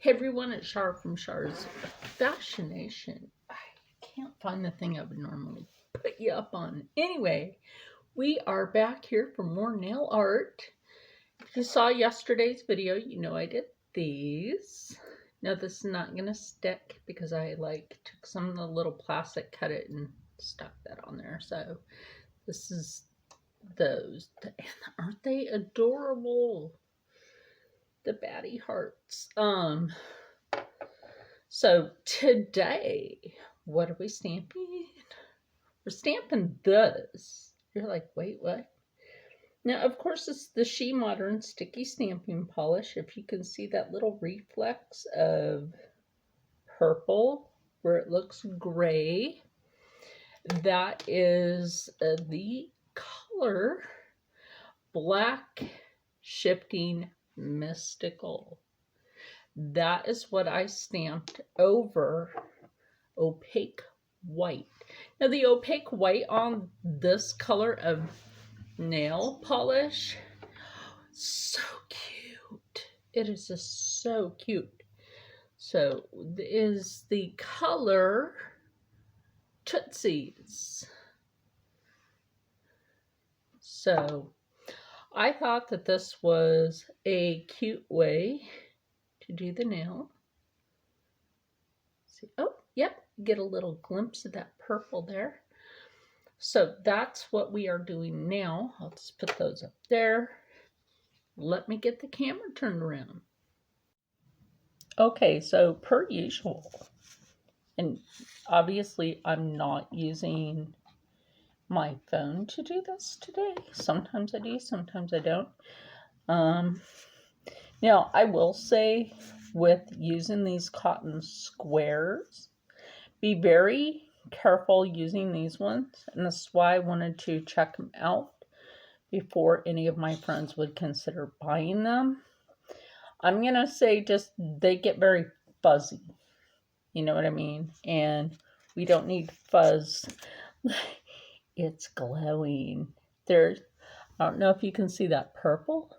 Hey everyone, it's Char from Char's Fascination. I can't find the thing I would normally put you up on. Anyway, we are back here for more nail art. If you saw yesterday's video, you know I did these. Now this is not going to stick because I took some of the little plastic, cut it, and stuck that on there. So this is those. And aren't they adorable? The baddie hearts. So today, what are we stamping? We're stamping this. You're like, wait, what? Now, of course, it's the She Modern Sticky Stamping Polish. If you can see that little reflex of purple where it looks gray, that is the color Black Shifting Mystical. That is what I stamped over opaque white. Now the opaque white on this color of nail polish, so cute. It is just so cute. So is the color Tootsies. So I thought that this was a cute way to do the nail. See, oh, yep, get a little glimpse of that purple there. So that's what we are doing now. I'll just put those up there. Let me get the camera turned around. Okay, so per usual, and obviously I'm not using my phone to do this today. Sometimes I do, sometimes I don't. Now, I will say with using these cotton squares, be very careful using these ones. And that's why I wanted to check them out before any of my friends would consider buying them. I'm going to say just they get very fuzzy. You know what I mean? And we don't need fuzz. It's glowing. I don't know if you can see that purple.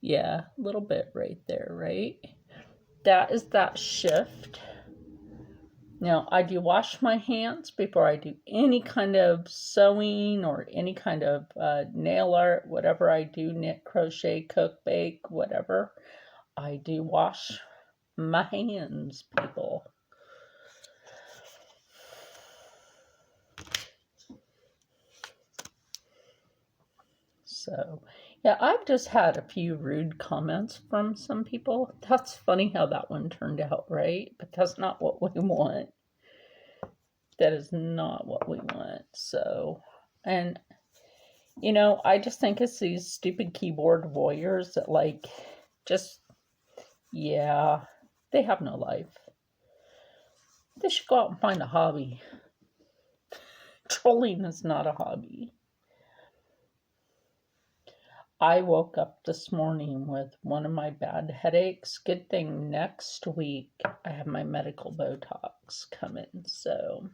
Yeah, a little bit right there, right? That is that shift. Now, I do wash my hands before I do any kind of sewing or any kind of nail art, whatever I do, knit, crochet, cook, bake, whatever. I do wash my hands, people. So, yeah, I've just had a few rude comments from some people. That's funny how that one turned out, right? But that's not what we want. That is not what we want. So, and, you know, I just think it's these stupid keyboard warriors that, yeah, they have no life. They should go out and find a hobby. Trolling is not a hobby. I woke up this morning with one of my bad headaches. Good thing next week I have my medical Botox coming, so.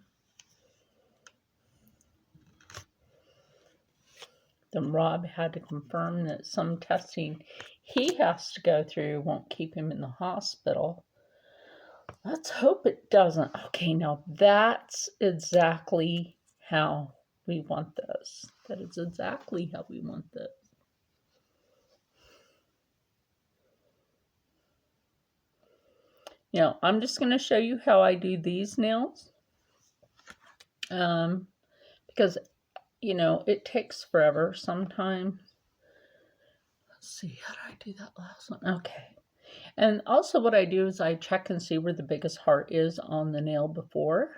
Then Rob had to confirm that some testing he has to go through won't keep him in the hospital. Let's hope it doesn't. Okay, now that's exactly how we want this. That is exactly how we want this. Now, I'm just going to show you how I do these nails. Because, you know, it takes forever sometimes. Let's see, how did I do that last one? Okay. And also what I do is I check and see where the biggest heart is on the nail before.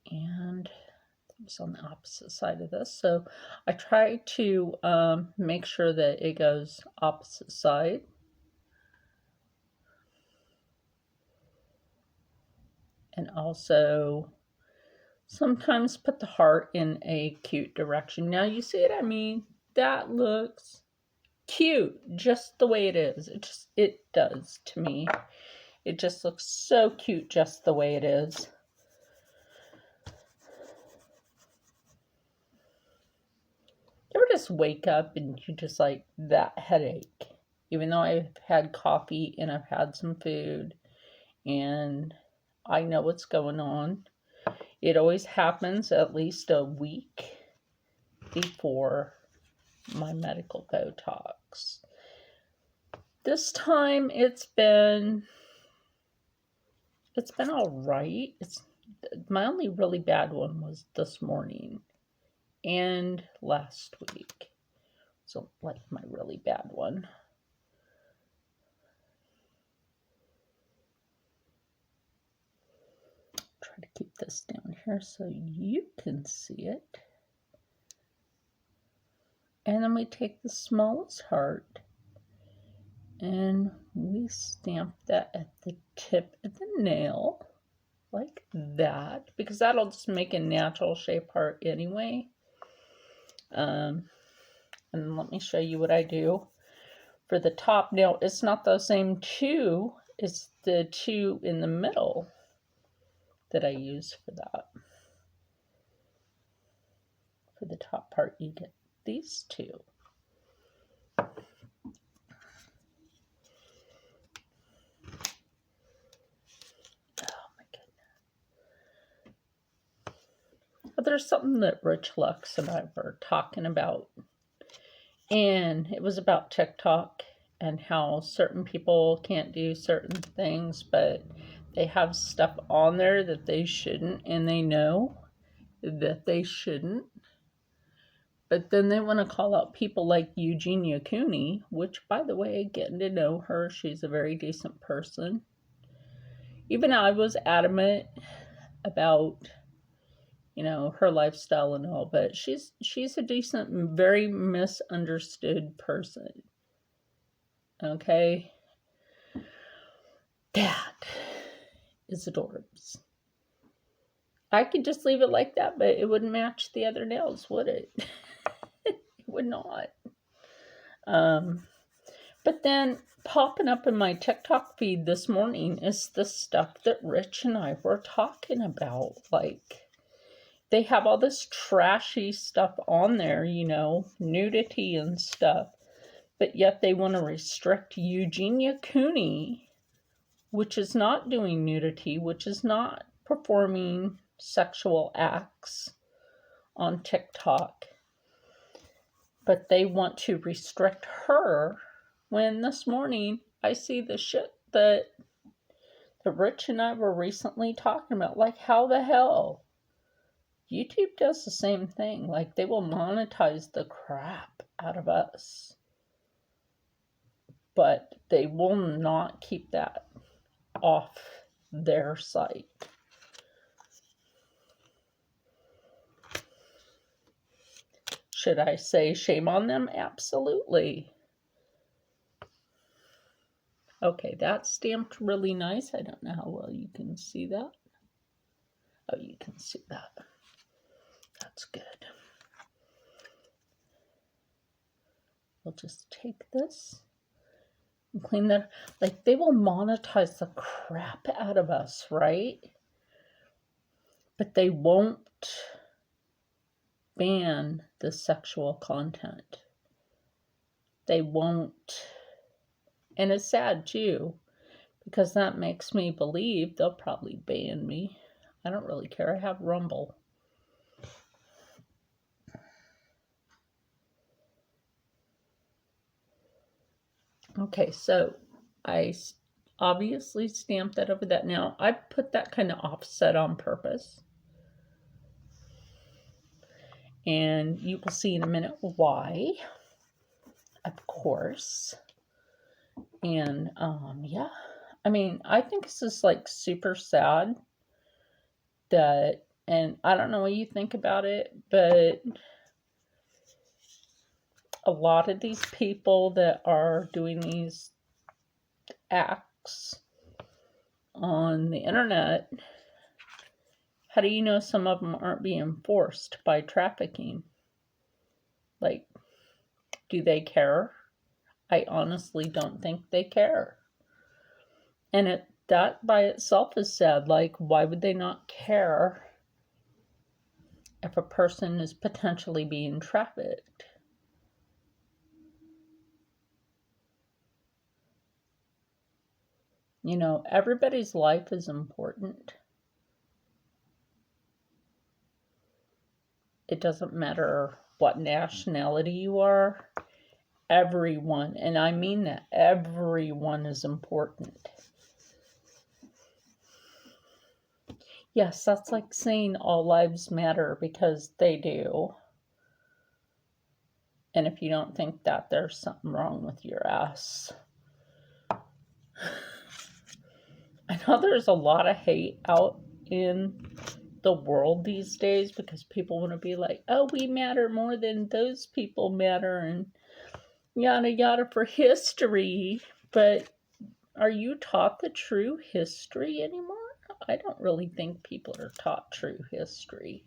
And it's on the opposite side of this. So I try to make sure that it goes opposite side. And also sometimes put the heart in a cute direction. Now you see what I mean? That looks cute just the way it is. It does to me. It just looks so cute just the way it is. You ever just wake up and you just like that headache? even though I've had coffee and I've had some food and I know what's going on. It always happens at least a week before my medical Botox. This time it's been all right. My only really bad one was this morning and last week. So like my really bad one. Try to keep this down here so you can see it. And then we take the smallest heart and we stamp that at the tip of the nail like that, because that'll just make a natural shape heart anyway. And let me show you what I do for the top. Now, it's not the same two, it's the two in the middle that I use for that. For the top part, you get these two. But there's something that Rich Lux and I were talking about, and it was about TikTok and how certain people can't do certain things, but they have stuff on there that they shouldn't, and they know that they shouldn't. But then they want to call out people like Eugenia Cooney, which, by the way, getting to know her, she's a very decent person. Even I was adamant about, her lifestyle and all, but she's a decent, very misunderstood person. Okay? That is adorbs. I could just leave it like that, but it wouldn't match the other nails, would it? It would not. But then popping up in my TikTok feed this morning is the stuff that Rich and I were talking about. Like, they have all this trashy stuff on there, nudity and stuff. But yet they want to restrict Eugenia Cooney, which is not doing nudity, which is not performing sexual acts on TikTok. But they want to restrict her, when this morning I see the shit that Rich and I were recently talking about. Like, how the hell? YouTube does the same thing. Like, they will monetize the crap out of us, but they will not keep that off their site. Should I say shame on them? Absolutely. Okay, that's stamped really nice. I don't know how well you can see that. Oh, you can see that. That's good. We'll just take this and clean that. Like, they will monetize the crap out of us, right? But they won't ban the sexual content. They won't. And it's sad too, because that makes me believe they'll probably ban me. I don't really care. I have Rumble. Okay, so I obviously stamped that over that. Now, I put that kind of offset on purpose. And you will see in a minute why, of course. And, yeah. I mean, I think this is, like, super sad that, and I don't know what you think about it, but a lot of these people that are doing these acts on the internet, how do you know some of them aren't being forced by trafficking? Like, do they care? I honestly don't think they care. And that by itself is sad. Like, why would they not care if a person is potentially being trafficked? You know, everybody's life is important. It doesn't matter what nationality you are. Everyone, and I mean that, everyone is important. Yes, that's like saying all lives matter, because they do. And if you don't think that, there's something wrong with your ass. I know there's a lot of hate out in the world these days because people want to be like, oh, we matter more than those people matter, and yada yada for history. But are you taught the true history anymore? I don't really think people are taught true history.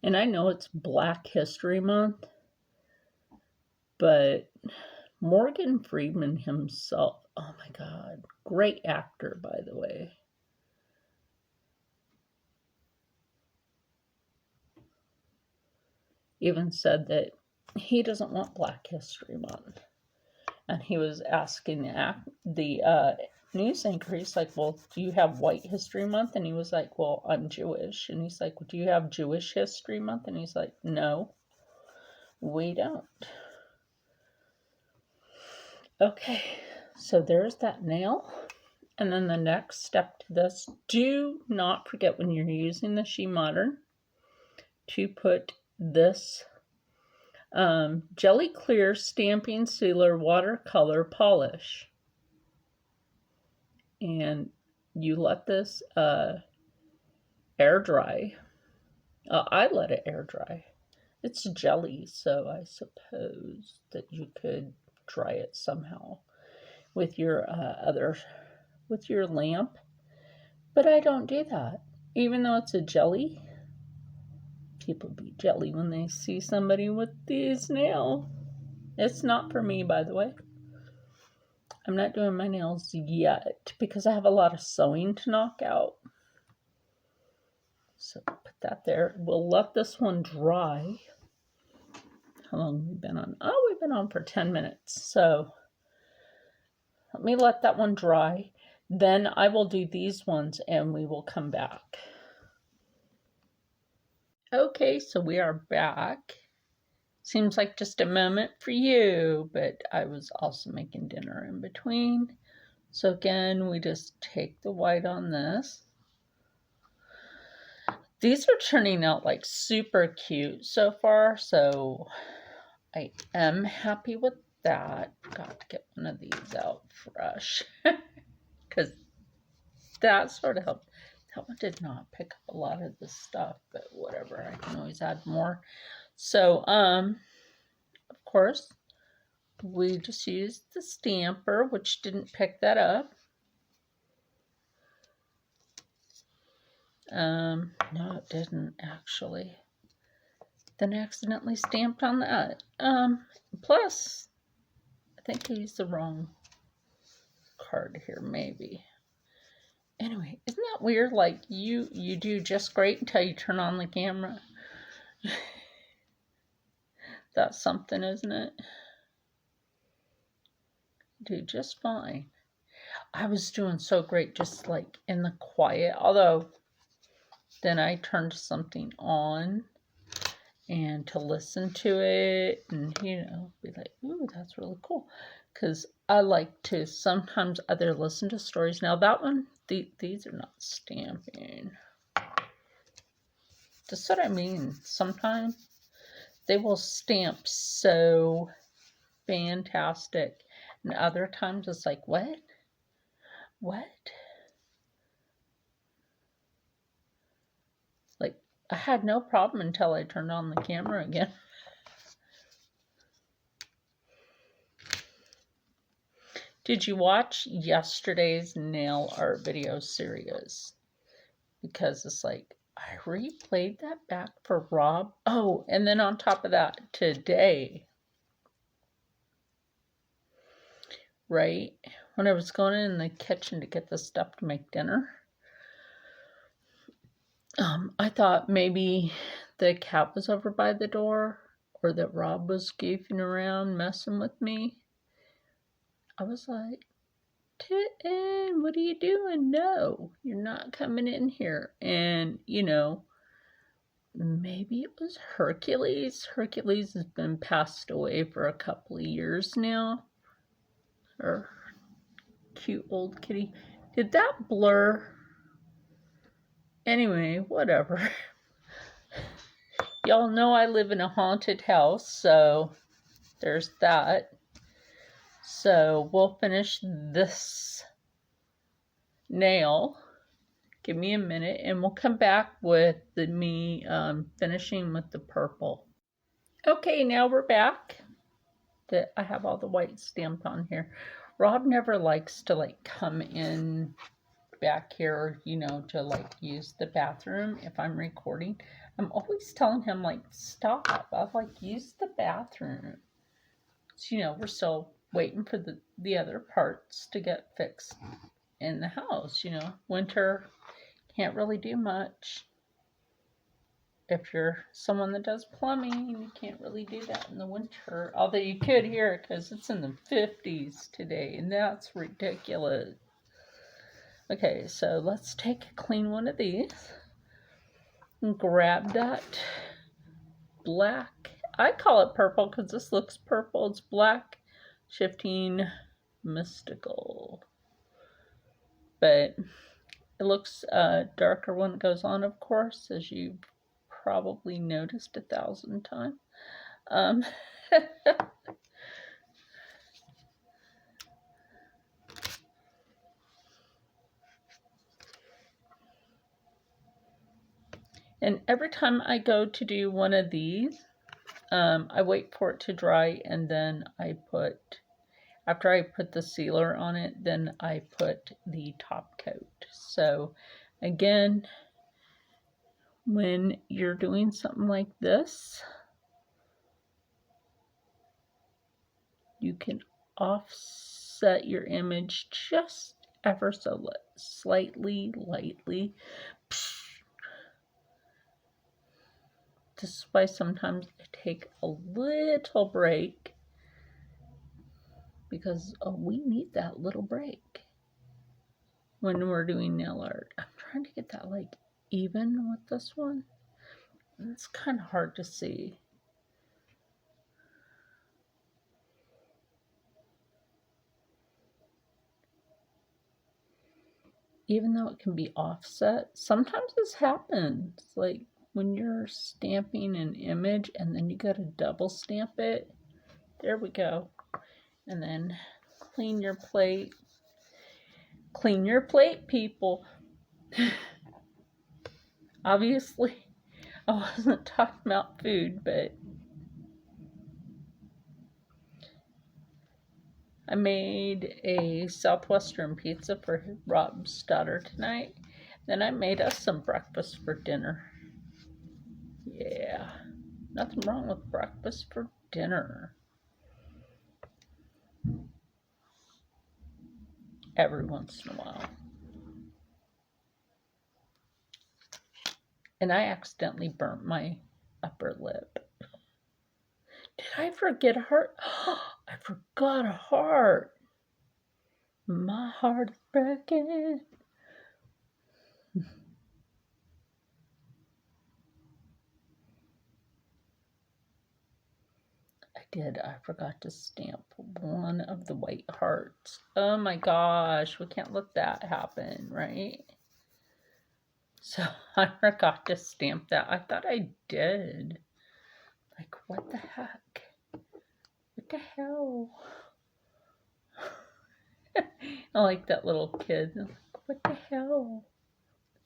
And I know it's Black History Month, but Morgan Freeman himself, oh my God, great actor, by the way. Even said that he doesn't want Black History Month. And he was asking the news anchor, he's like, well, do you have White History Month? And he was like, well, I'm Jewish. And he's like, well, do you have Jewish History Month? And he's like, no, we don't. Okay, so there's that nail. And then the next step to this, do not forget when you're using the She Modern to put this Jelly Clear Stamping Sealer Watercolor Polish. And you let this air dry. I let it air dry. It's jelly, so I suppose that you could dry it somehow with your with your lamp. But I don't do that. Even though it's a jelly, people be jelly when they see somebody with these nails. It's not for me, by the way. I'm not doing my nails yet because I have a lot of sewing to knock out. So put that there. We'll let this one dry. How long have we been on? Oh, we've been on for 10 minutes. So let me let that one dry. Then I will do these ones and we will come back. Okay, so we are back. Seems like just a moment for you, but I was also making dinner in between. So again, we just take the white on this. These are turning out like super cute so far, so I am happy with that. Got to get one of these out fresh because that sort of helped. That one did not pick up a lot of the stuff, but whatever, I can always add more. So, of course, we just used the stamper, which didn't pick that up. No, it didn't actually. Then I accidentally stamped on that. Plus, I think I used the wrong card here, maybe. Anyway, isn't that weird? Like, you do just great until you turn on the camera. That's something, isn't it? You do just fine. I was doing so great just like in the quiet, although then I turned something on and to listen to it and, you know, be like, ooh, that's really cool. Because I like to sometimes either listen to stories. Now that one, these are not stamping. That's what I mean. Sometimes they will stamp so fantastic. And other times it's like, what? What? Like, I had no problem until I turned on the camera again. Did you watch yesterday's nail art video series? Because it's like, I replayed that back for Rob. Oh, and then on top of that, today, right, when I was going in the kitchen to get the stuff to make dinner, I thought maybe the cat was over by the door or that Rob was goofing around messing with me. I was like, Kitten, what are you doing? No, you're not coming in here. And, maybe it was Hercules. Hercules has been passed away for a couple of years now. Or cute old kitty. Did that blur? Anyway, whatever. Y'all know I live in a haunted house, so there's that. So we'll finish this nail. Give me a minute and we'll come back with me finishing with the purple. Okay, now we're back. I have all the white stamped on here. Rob never likes to come in back here, to use the bathroom if I'm recording. I'm always telling him stop. I'll use the bathroom. So, we're still waiting for the other parts to get fixed in the house. Winter can't really do much. If you're someone that does plumbing, you can't really do that in the winter. Although you could here because it's in the 50s today, and that's ridiculous. Okay, so let's take a clean one of these and grab that black. I call it purple because this looks purple. It's black shifting mystical, but it looks darker when it goes on, of course, as you've probably noticed 1,000 times. And every time I go to do one of these, I wait for it to dry, and then after I put the sealer on it, then I put the top coat. So again, when you're doing something like this, you can offset your image just ever so slightly, lightly. This is why sometimes I take a little break, because we need that little break when we're doing nail art. I'm trying to get that even with this one. It's kind of hard to see. Even though it can be offset, sometimes this happens. When you're stamping an image and then you got to double stamp it. There we go. And then clean your plate. Clean your plate, people. Obviously, I wasn't talking about food, but I made a Southwestern pizza for Rob's daughter tonight. Then I made us some breakfast for dinner. Yeah, nothing wrong with breakfast for dinner. Every once in a while. And I accidentally burnt my upper lip. Did I forget a heart? I forgot a heart. My heart is breaking. I forgot to stamp one of the white hearts. Oh my gosh, we can't let that happen, right? So I forgot to stamp that. I thought I did. What the heck? What the hell? I like that little kid. What the hell?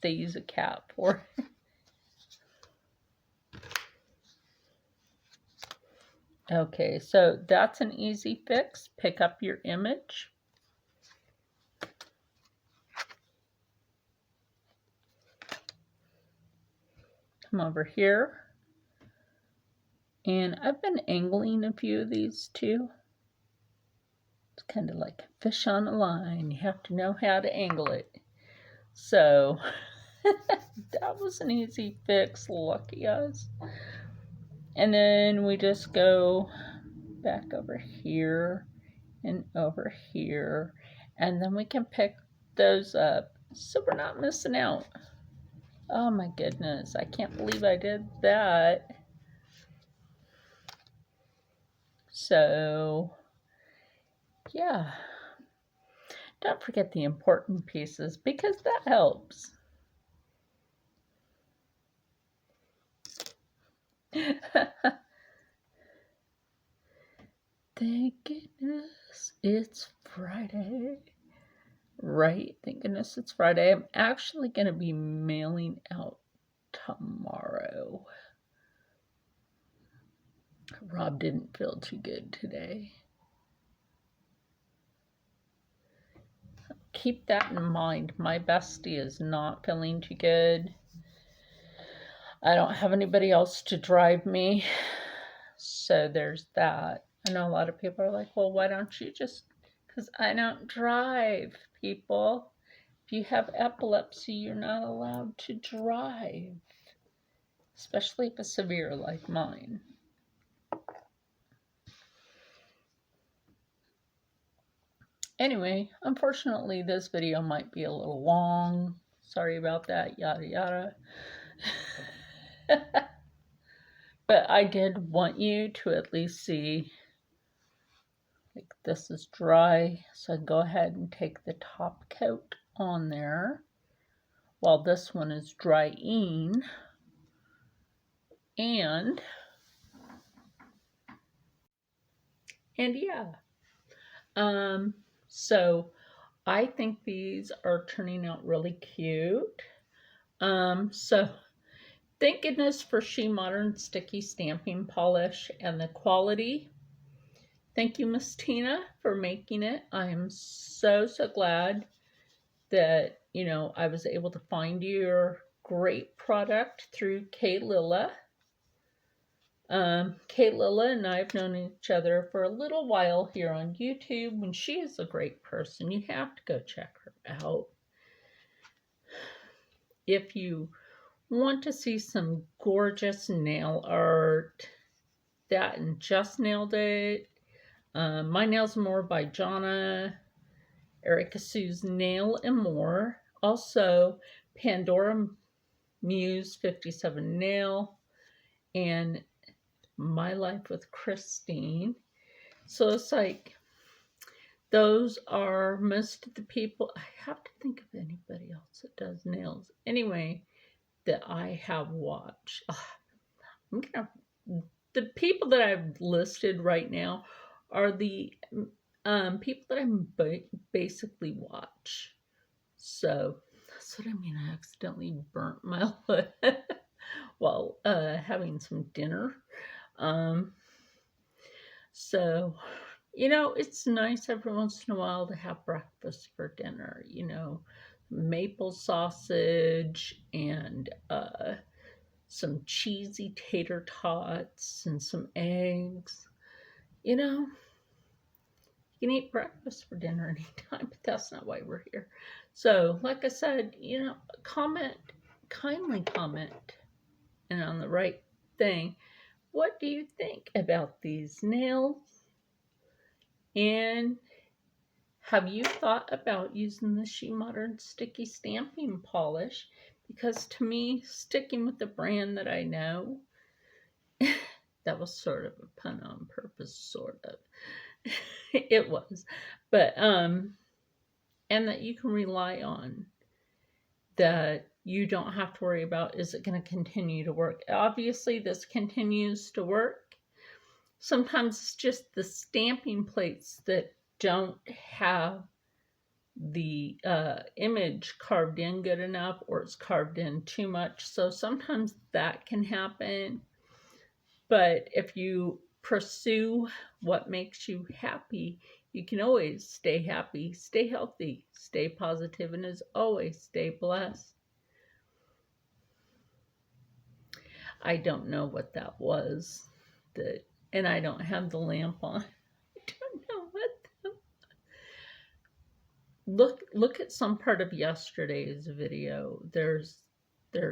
They use a cat for it. Okay, so that's an easy fix. Pick up your image. Come over here. And I've been angling a few of these too. It's kind of like a fish on a line. You have to know how to angle it. So that was an easy fix, lucky us. And then we just go back over here and over here, and then we can pick those up so we're not missing out. Oh my goodness, I can't believe I did that. So yeah, don't forget the important pieces because that helps. Thank goodness it's Friday. Right, thank goodness it's Friday. I'm actually going to be mailing out tomorrow. Rob didn't feel too good today. Keep that in mind. My bestie is not feeling too good. I don't have anybody else to drive me. So there's that. I know a lot of people are like, well, why don't you just... Because I don't drive, people. If you have epilepsy, you're not allowed to drive. Especially if it's severe like mine. Anyway, unfortunately, this video might be a little long. Sorry about that, yada yada. But I did want you to at least see, like, this is dry, so I go ahead and take the top coat on there while this one is drying. And yeah, so I think these are turning out really cute. So thank goodness for She Modern Sticky Stamping Polish and the quality. Thank you, Miss Tina, for making it. I am so glad that, you know, I was able to find your great product through Kay Lilla. Kay Lilla and I have known each other for a little while here on YouTube, and she is a great person. You have to go check her out. If you want to see some gorgeous nail art, that and Just Nailed It. My Nails and More by Jonna. Erica Sue's Nail and More. Also, Pandora Muse 57 Nail. And My Life with Christine. So it's like, those are most of the people. I have to think of anybody else that does nails. Anyway, that I have watched. The people that I've listed right now are the people that I basically watch. So that's what I mean. I accidentally burnt my lip while having some dinner. So, you know, it's nice every once in a while to have breakfast for dinner, you know, maple sausage and some cheesy tater tots and some eggs. You know, you can eat breakfast for dinner anytime, but that's not why we're here. So, like I said, you know, kindly comment, and on the right thing. What do you think about these nails? And have you thought about using the She Modern Sticky Stamping Polish? Because to me, sticking with the brand that I know, that was sort of a pun on purpose, sort of. It was. But, and that you can rely on, that you don't have to worry about, is it going to continue to work? Obviously, this continues to work. Sometimes it's just the stamping plates that don't have the image carved in good enough, or it's carved in too much. So sometimes that can happen. But if you pursue what makes you happy, you can always stay happy, stay healthy, stay positive, and as always, stay blessed. I don't know what that was. And I don't have the lamp on. I don't know what look at some part of yesterday's video. There's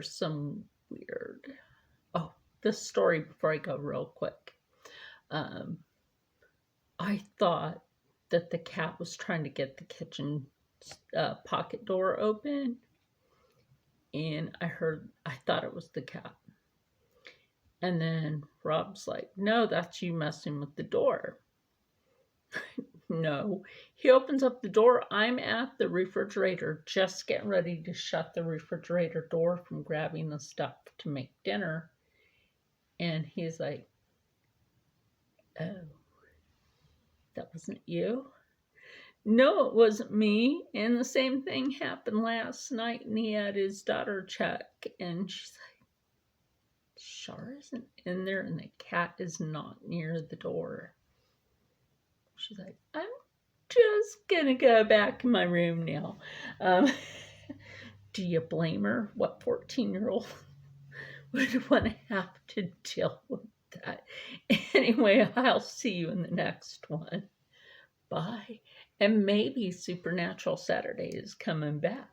some weird... Oh, this story before I go real quick. I thought that the cat was trying to get the kitchen pocket door open, and I thought it was the cat. And then Rob's like, no, that's you messing with the door. No, he opens up the door. I'm at the refrigerator, just getting ready to shut the refrigerator door from grabbing the stuff to make dinner. And he's like, oh, that wasn't you? No, it wasn't me. And the same thing happened last night, and he had his daughter check, and she's like, Char isn't in there, and the cat is not near the door. She's like, I'm just gonna go back in my room now. Do you blame her? What 14-year-old would want to have to deal with that? Anyway, I'll see you in the next one. Bye. And maybe Supernatural Saturday is coming back.